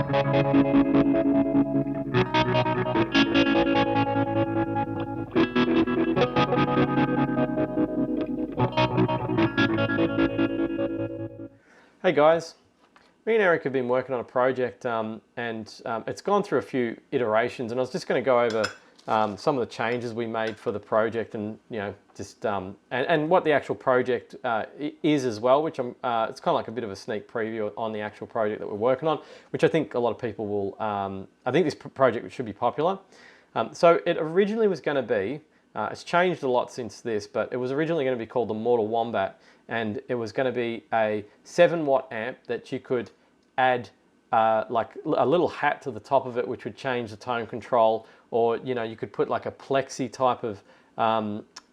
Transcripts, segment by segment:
Hey guys, me and Eric have been working on a project and it's gone through a few iterations, and I was just going to go over some of the changes we made for the project, and just and what the actual project is as well, which it's kind of like a bit of a sneak preview on the actual project that we're working on, which I think a lot of people will, I think this project should be popular. So it originally was going to be, it's changed a lot since this, but it was originally going to be called the Mortal Wombat, and it was going to be a 7-watt amp that you could add like a little hat to the top of it, which would change the tone control, or you could put like a plexi type of,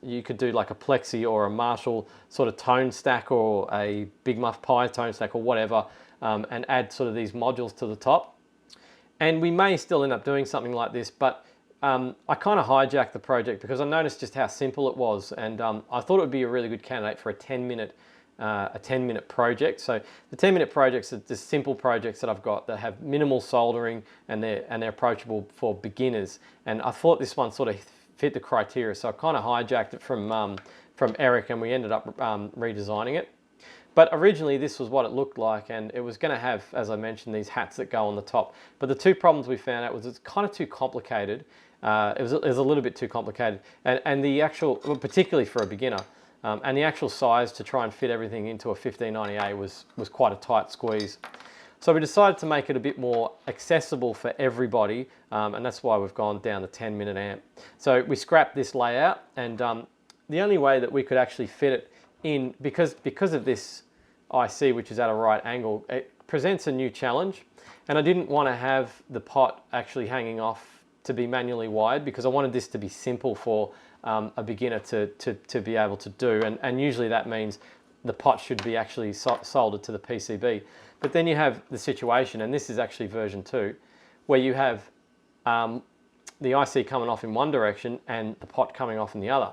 you could do like a plexi or a Marshall sort of tone stack, or a Big Muff Pi tone stack, or whatever, and add sort of these modules to the top. And we may still end up doing something like this, but I kind of hijacked the project because I noticed just how simple it was, and I thought it would be a really good candidate for a 10-minute project. So the 10-minute projects are just simple projects that I've got that have minimal soldering, and they're approachable for beginners. And I thought this one sort of fit the criteria, so I kind of hijacked it from Eric, and we ended up redesigning it. But originally this was what it looked like, and it was going to have, as I mentioned, these hats that go on the top. But the two problems we found out was it's kind of too complicated. It was a little bit too complicated, and the actual, well, particularly for a beginner, and the actual size to try and fit everything into a 1590A was quite a tight squeeze. So we decided to make it a bit more accessible for everybody, and that's why we've gone down the 10-minute amp. So we scrapped this layout, and the only way that we could actually fit it in, because of this IC, which is at a right angle, it presents a new challenge. And I didn't want to have the pot actually hanging off to be manually wired, because I wanted this to be simple for a beginner to be able to do. And usually that means the pot should be actually soldered to the PCB. But then you have the situation, and this is actually version 2, where you have the IC coming off in one direction and the pot coming off in the other.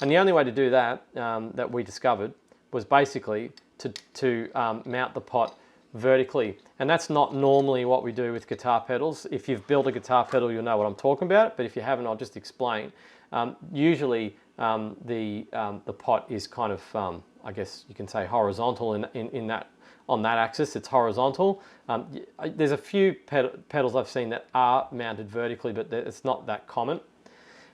And the only way to do that, that we discovered, was basically to mount the pot vertically. And that's not normally what we do with guitar pedals. If you've built a guitar pedal, you'll know what I'm talking about, but if you haven't, I'll just explain. Usually the pot is kind of, I guess you can say, horizontal in that, on that axis. It's horizontal. There's a few pedals I've seen that are mounted vertically, but it's not that common.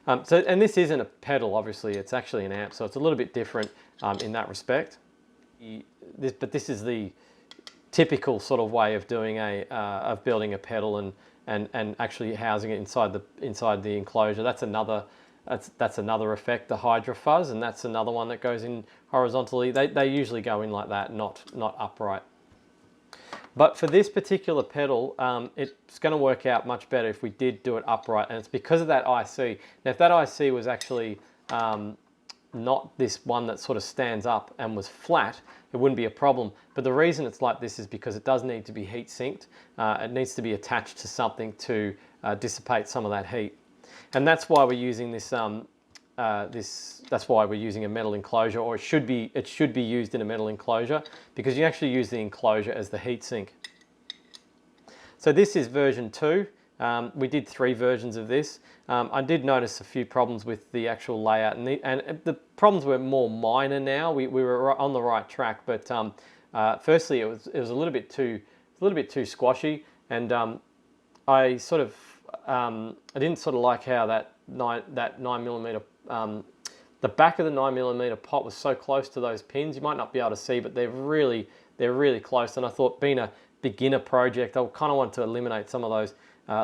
And this isn't a pedal, obviously, it's actually an amp, so it's a little bit different in that respect. But this is the typical sort of way of doing of building a pedal and actually housing it inside the enclosure. That's another effect, the Hydra fuzz, and that's another one that goes in horizontally. They usually go in like that, not upright. But for this particular pedal, it's going to work out much better if we did do it upright, and it's because of that IC. Now, if that IC was actually not this one that sort of stands up and was flat, it wouldn't be a problem. But the reason it's like this is because it does need to be heat sinked. It needs to be attached to something to dissipate some of that heat. And that's why we're using this, that's why we're using a metal enclosure, or it should be used in a metal enclosure, because you actually use the enclosure as the heat sink. So this is version 2. We did 3 versions of this. I did notice a few problems with the actual layout, and the problems were more minor now. We were on the right track, but firstly, it was a little bit too squashy, and I sort of I didn't sort of like how that 9mm the back of the 9mm pot was so close to those pins. You might not be able to see, but they're really close. And I thought, being a beginner project, I kind of wanted to eliminate some of those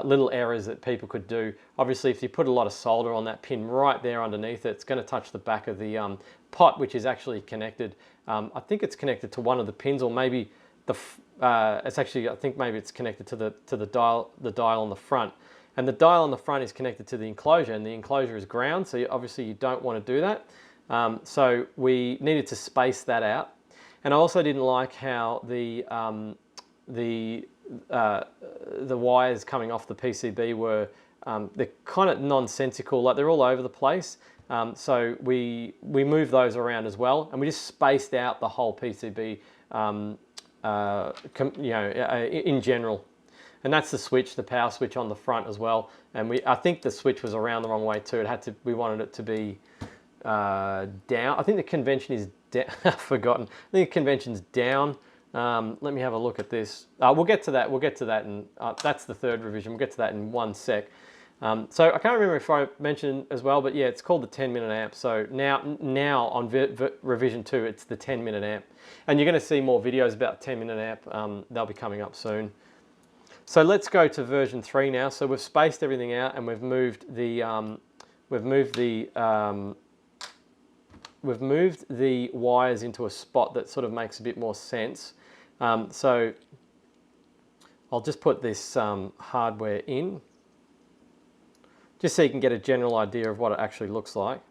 little errors that people could do. Obviously, if you put a lot of solder on that pin right there underneath it, it's going to touch the back of the pot, which is actually connected. I think it's connected to one of the pins, or maybe it's actually, I think maybe it's connected to the dial on the front. And the dial on the front is connected to the enclosure, and the enclosure is ground, so obviously you don't want to do that. So we needed to space that out. And I also didn't like how the wires coming off the PCB were, they're kind of nonsensical, like they're all over the place. So we moved those around as well, and we just spaced out the whole PCB, in general. And that's the switch, the power switch on the front as well. And I think the switch was around the wrong way too. We wanted it to be down. I think the convention is down. I've forgotten. I think the convention's down. Let me have a look at this. We'll get to that. We'll get to that, and that's the third revision. We'll get to that in one sec. So I can't remember if I mentioned as well, but yeah, it's called the 10-minute amp. So now on revision 2, it's the 10-minute amp, and you're going to see more videos about 10-minute amp. They'll be coming up soon. So let's go to version 3 now. So we've spaced everything out, and we've moved the wires into a spot that sort of makes a bit more sense. So I'll just put this hardware in, just so you can get a general idea of what it actually looks like.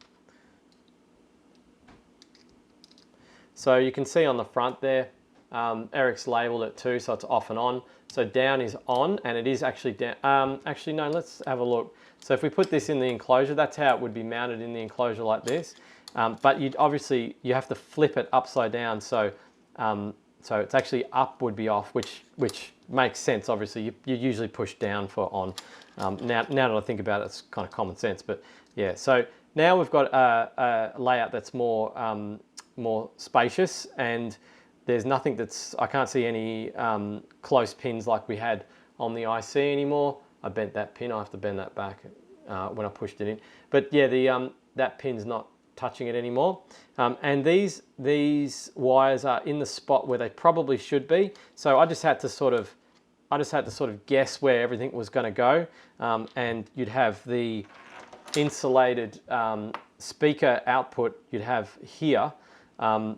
So you can see on the front there, Eric's labeled it too, so it's off and on. So down is on, and it is actually down. Actually, no, let's have a look. So if we put this in the enclosure, that's how it would be mounted in the enclosure like this. But obviously you have to flip it upside down, so it's actually up would be off, which makes sense. Obviously, you usually push down for on. Now that I think about it, it's kind of common sense. But yeah, so now we've got a layout that's more spacious, and there's nothing I can't see any close pins like we had on the IC anymore. I bent that pin. I have to bend that back when I pushed it in. But yeah, that pin's not touching it anymore, and these wires are in the spot where they probably should be. So I just had to sort of guess where everything was going to go, and you'd have the insulated speaker output you'd have here.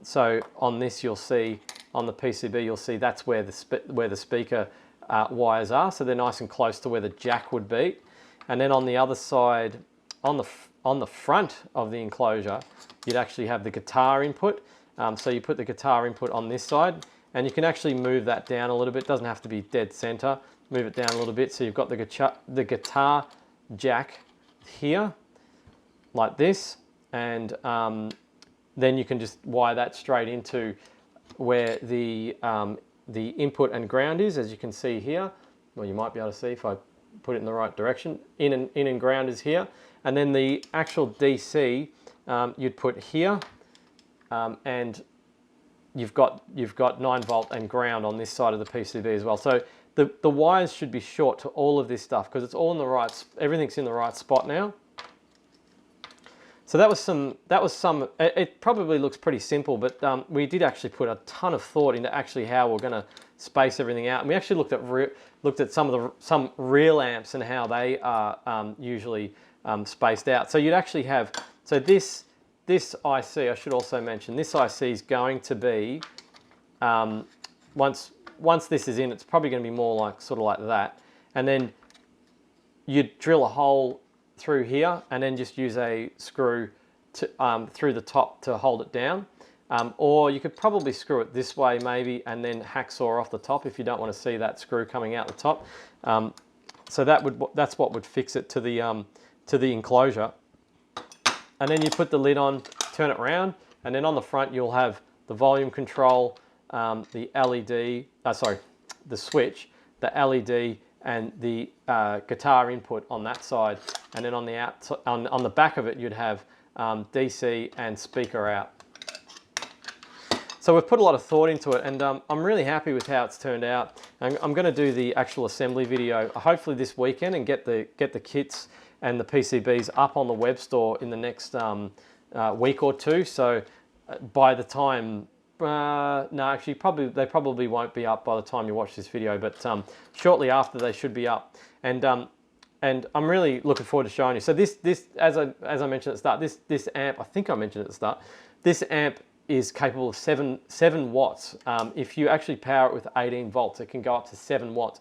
So on this, you'll see on the PCB, you'll see that's where the speaker wires are. So they're nice and close to where the jack would be. And then on the other side, on the front of the enclosure, you'd actually have the guitar input. So you put the guitar input on this side, and you can actually move that down a little bit. It doesn't have to be dead center. Move it down a little bit. So you've got the guitar jack here, like this, and then you can just wire that straight into where the input and ground is, as you can see here. Well, you might be able to see if I put it in the right direction. In and ground is here, and then the actual DC you'd put here, and you've got 9-volt and ground on this side of the PCB as well. So the wires should be short to all of this stuff because it's all in the right. Everything's in the right spot now. So that was some. It probably looks pretty simple, but we did actually put a ton of thought into actually how we're going to space everything out. And we actually looked at some real amps and how they are usually spaced out. So you'd actually have this IC. I should also mention this IC is going to be once this is in, it's probably going to be more like sort of like that, and then you'd drill a hole through here and then just use a screw through the top to hold it down, or you could probably screw it this way maybe and then hacksaw off the top if you don't want to see that screw coming out the top. So that's what would fix it to the enclosure, and then you put the lid on, turn it around, and then on the front you'll have the volume control, the LED, the switch, the LED, and the guitar input on that side, and then on the back of it you'd have DC and speaker out. So we've put a lot of thought into it, and I'm really happy with how it's turned out. And I'm going to do the actual assembly video hopefully this weekend and get the kits and the PCBs up on the web store in the next week or two. So by the time no, actually, they probably won't be up by the time you watch this video, but shortly after they should be up. And I'm really looking forward to showing you. So this as I mentioned at the start, this amp, I think I mentioned at the start, this amp is capable of 7 watts. If you actually power it with 18 volts, it can go up to 7 watts.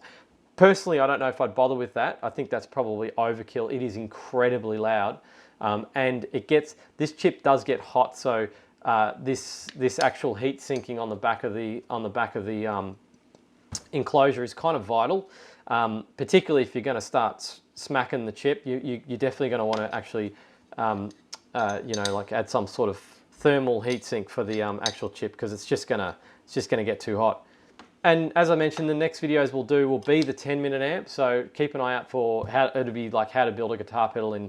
Personally, I don't know if I'd bother with that. I think that's probably overkill. It is incredibly loud, and this chip does get hot. So this actual heat sinking on the back of the enclosure is kind of vital, particularly if you're going to start smacking the chip. You're definitely going to want to actually like add some sort of thermal heat sink for the actual chip, because it's just gonna get too hot. And as I mentioned, the next videos we'll do will be the 10-minute amp. So keep an eye out for how it'll be like how to build a guitar pedal in,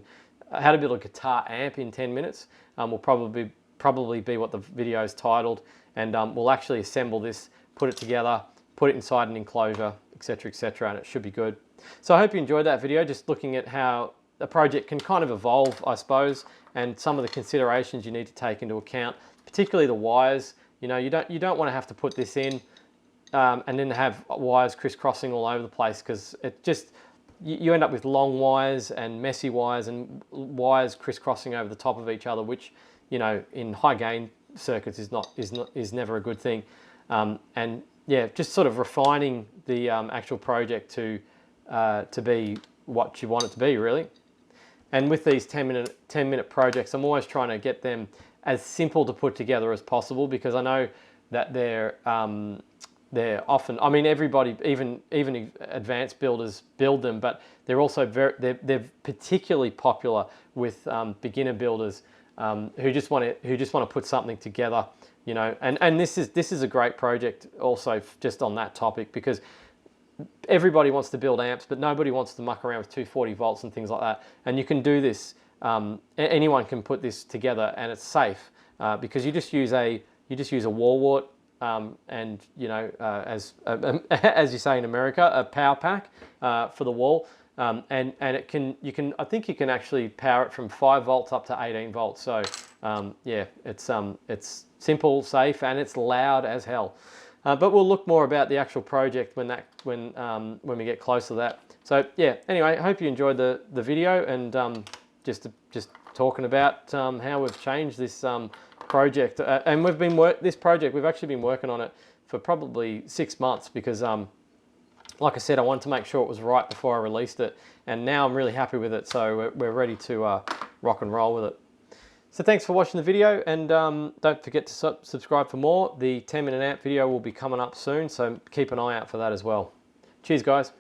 how to build a guitar amp in 10 minutes. Will probably be what the video is titled, and we'll actually assemble this, put it together, put it inside an enclosure, etc., and it should be good. So I hope you enjoyed that video, just looking at how a project can kind of evolve, I suppose, and some of the considerations you need to take into account, particularly the wires. You know, you don't want to have to put this in and then have wires crisscrossing all over the place, because it just, you end up with long wires and messy wires and wires crisscrossing over the top of each other, which, you know, in high gain circuits is never a good thing. And yeah, just sort of refining the actual project to be what you want it to be, really. And with these 10-minute projects, I'm always trying to get them as simple to put together as possible, because I know that they're often, I mean, everybody, even advanced builders build them, but they're also they're particularly popular with beginner builders who just want to put something together, you know. And this is a great project also, just on that topic, because everybody wants to build amps, but nobody wants to muck around with 240 volts and things like that. And you can do this. Anyone can put this together, and it's safe because you just use a wall wart and, you know, as you say in America, a power pack for the wall, and I think you can actually power it from 5 volts up to 18 volts. So yeah, it's simple, safe, and it's loud as hell. But we'll look more about the actual project when we get close to that. So yeah, anyway, I hope you enjoyed the video, and just talking about how we've changed this project. And we've actually been working on it for probably 6 months, because like I said, I wanted to make sure it was right before I released it, and now I'm really happy with it. So we're ready to rock and roll with it. So thanks for watching the video, and don't forget to subscribe for more. The 10-minute amp video will be coming up soon, so keep an eye out for that as well. Cheers, guys.